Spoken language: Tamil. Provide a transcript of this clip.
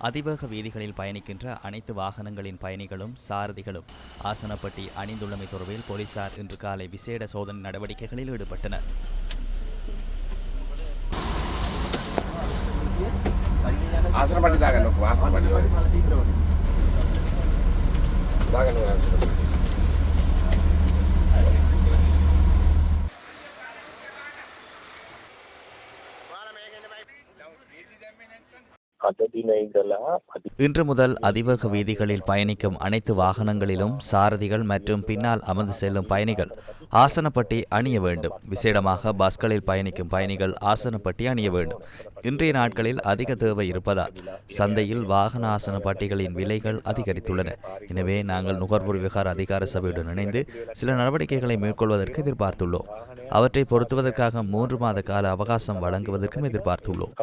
அதிவேக வீதிகளில் பயணிக்கின்ற அனைத்து வாகனங்களின் பயணிகளும் சாரதிகளும் ஆசனப்பட்டி அணிந்துள்ளமை தொடர்பில் போலீசார் இன்று காலை விசேட சோதனை நடவடிக்கைகளில் ஈடுபட்டனர். இன்று முதல் அதிவேக வீதிகளில் பயணிக்கும் அனைத்து வாகனங்களிலும் சாரதிகள் மற்றும் பின்னால் அமர்ந்து செல்லும் பயணிகள் ஆசனப்பட்டி அணிய வேண்டும். விசேடமாக பஸ்களில் பயணிக்கும் பயணிகள் ஆசனப்பட்டி அணிய வேண்டும். இன்றைய நாட்களில் அதிக தேவை இருப்பதால் சந்தையில் வாகன ஆசன பட்டிகளின் விலைகள் அதிகரித்துள்ளன. எனவே நாங்கள் நுகர்வோர் விவகார அதிகார சபையுடன் இணைந்து சில நடவடிக்கைகளை மேற்கொள்வதற்கு எதிர்பார்த்துள்ளோம். அவற்றை பொருத்துவதற்காக 3 மாத கால அவகாசம் வழங்குவதற்கும் எதிர்பார்த்துள்ளோம்.